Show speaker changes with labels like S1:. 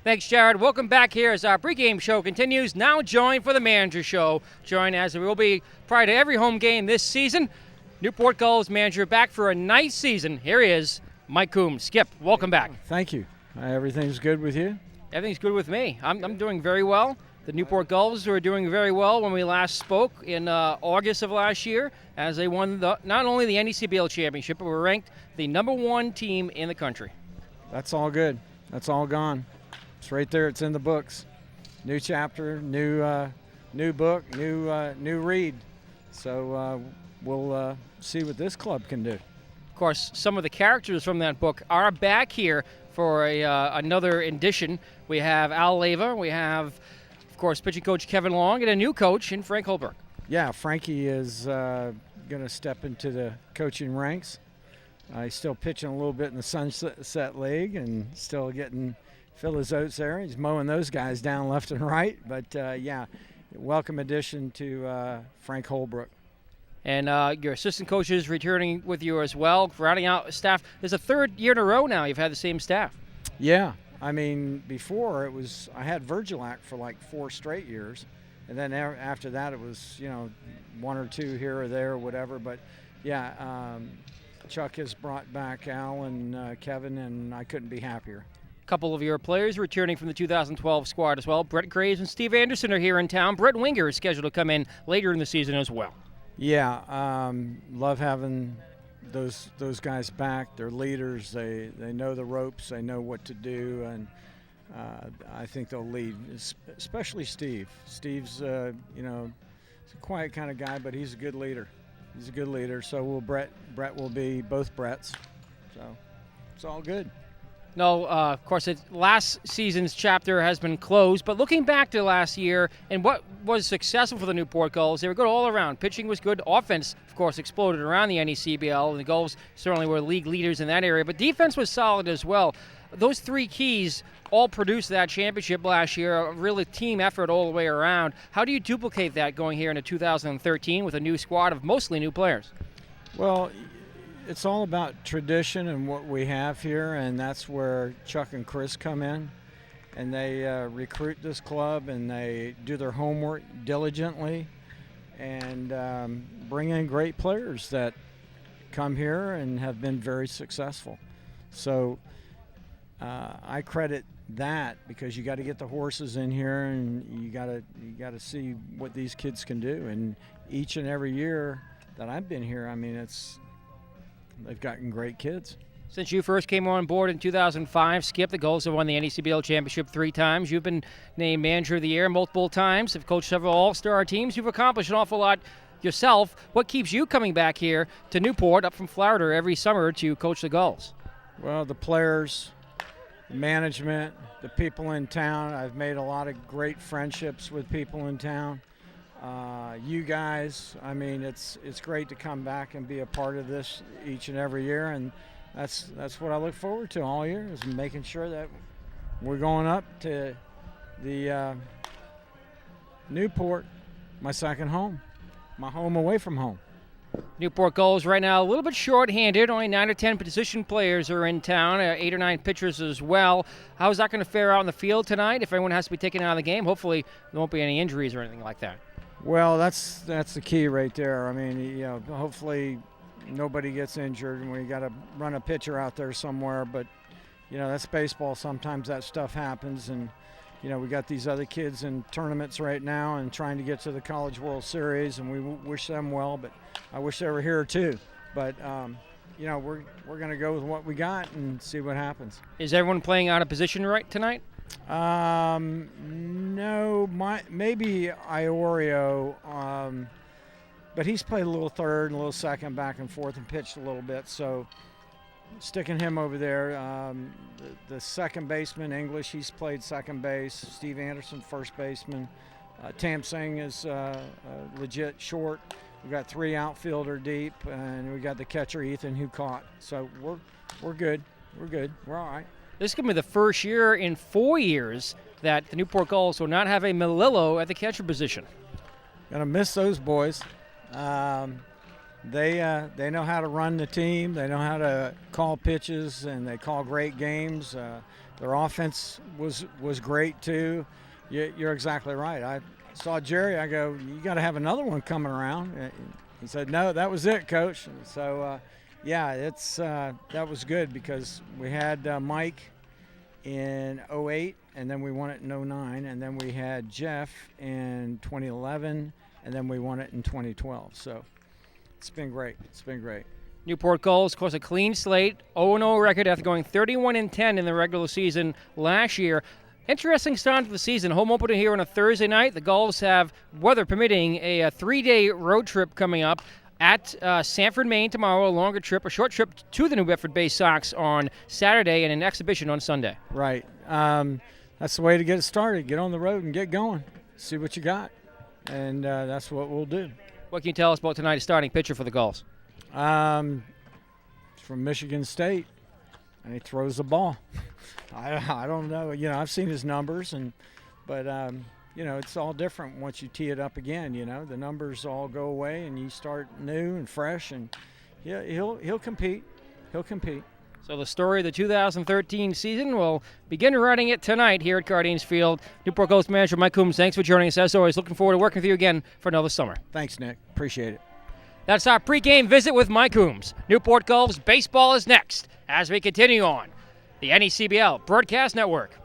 S1: Thanks, Jared. Welcome back here as our pregame show continues. Now join for the manager show. Join as it will be prior to every home game this season. Newport Gulls manager back for a nice season. Here he is, Mike Coombs. Skip, welcome back.
S2: Thank you. Everything's good with you?
S1: Everything's good with me. I'm doing very well. The Newport Gulls were doing very well when we last spoke in August of last year as they won not only the NECBL championship, but were ranked the #1 team in the country.
S2: That's all good. That's all gone. It's right there. It's in the books. New chapter, new book, new read. So we'll see what this club can do.
S1: Of course, some of the characters from that book are back here for another edition. We have Al Leva. We have, of course, pitching coach Kevin Long and a new coach in Frank Holbrook.
S2: Yeah, Frankie is going to step into the coaching ranks. He's still pitching a little bit in the Sunset League and still getting fill his oats there. He's mowing those guys down left and right. But, yeah, welcome addition to Frank Holbrook.
S1: And your assistant coaches returning with you as well, rounding out staff. There's a third year in a row now you've had the same staff.
S2: Yeah. I mean, before I had Virgilac for like 4 straight years. And then after that it was, 1 or 2 here or there or whatever. But, yeah, Chuck has brought back Al and Kevin, and I couldn't be happier.
S1: Couple of your players returning from the 2012 squad as well. Brett Graves and Steve Anderson are here in town. Brett Winger is scheduled to come in later in the season as well.
S2: Yeah, love having those guys back. They're leaders. They know the ropes. They know what to do, and I think they'll lead, especially Steve. Steve's, he's a quiet kind of guy, but he's a good leader. He's a good leader. So will Brett. Brett will be both Bretts. So it's all good.
S1: No, of course, last season's chapter has been closed, but looking back to last year and what was successful for the Newport Gulls, they were good all around. Pitching was good. Offense, of course, exploded around the NECBL, and the Gulls certainly were league leaders in that area, but defense was solid as well. Those 3 keys all produced that championship last year, a really team effort all the way around. How do you duplicate that going here into 2013 with a new squad of mostly new players?
S2: Well, it's all about tradition and what we have here, and that's where Chuck and Chris come in, and they recruit this club, and they do their homework diligently, and bring in great players that come here and have been very successful. So I credit that, because you got to get the horses in here, and you got to see what these kids can do. And each and every year that I've been here, I mean, they've gotten great kids.
S1: Since you first came on board in 2005, Skip, the Gulls have won the NECBL championship 3 times. You've been named manager of the year multiple times, have coached several all-star teams. You've accomplished an awful lot yourself. What keeps you coming back here to Newport up from Florida every summer to coach the Gulls?
S2: Well, the players, the management, the people in town. I've made a lot of great friendships with people in town. You guys, I mean, it's great to come back and be a part of this each and every year, and that's what I look forward to all year, is making sure that we're going up to the Newport, my second home, my home away from home.
S1: Newport Gulls right now a little bit short-handed. Only 9 or 10 position players are in town, 8 or 9 pitchers as well. How is that going to fare out in the field tonight if anyone has to be taken out of the game? Hopefully there won't be any injuries or anything like that.
S2: Well, that's the key right there. I mean, hopefully nobody gets injured, and we got to run a pitcher out there somewhere. But, that's baseball. Sometimes that stuff happens, and, we got these other kids in tournaments right now and trying to get to the College World Series, and we wish them well, but I wish they were here too. But, we're going to go with what we got and see what happens.
S1: Is everyone playing out of position right tonight?
S2: No, maybe Iorio, but he's played a little third and a little second, back and forth, and pitched a little bit. So sticking him over there. The second baseman, English, he's played second base. Steve Anderson, first baseman. Tam Singh is legit short. We've got 3 outfielder deep, and we got the catcher Ethan who caught. So we're good. We're good. We're all right.
S1: This is going to be the first year in 4 years that the Newport Gulls will not have a Melillo at the catcher position.
S2: Gonna miss those boys. They know how to run the team. They know how to call pitches, and they call great games. Their offense was great too. You're exactly right. I saw Jerry. I go, you got to have another one coming around. He said, no, that was it, Coach. And so, that was good because we had Mike in 08, and then we won it in 09, and then we had Jeff in 2011, and then we won it in 2012. So it's been great. It's been great.
S1: Newport Gulls, of course, a clean slate, 0-0 record after going 31-10 in the regular season last year. Interesting start to the season. Home opener here on a Thursday night. The Gulls have, weather permitting, a 3-day road trip coming up at Sanford, Maine tomorrow, a longer trip, a short trip to the New Bedford-based Sox on Saturday, and an exhibition on Sunday.
S2: Right. That's the way to get it started. Get on the road and get going. See what you got, and that's what we'll do.
S1: What can you tell us about tonight's starting pitcher for the Gulls?
S2: From Michigan State, and he throws the ball. I don't know. I've seen his numbers, but it's all different once you tee it up again. The numbers all go away, and you start new and fresh, and he'll compete. He'll compete.
S1: So the story of the 2013 season, will begin writing it tonight here at Guardians Field. Newport Gulls manager Mike Coombs, thanks for joining us. As always, looking forward to working with you again for another summer.
S2: Thanks, Nick. Appreciate it.
S1: That's our pregame visit with Mike Coombs. Newport Gulls baseball is next as we continue on the NECBL Broadcast Network.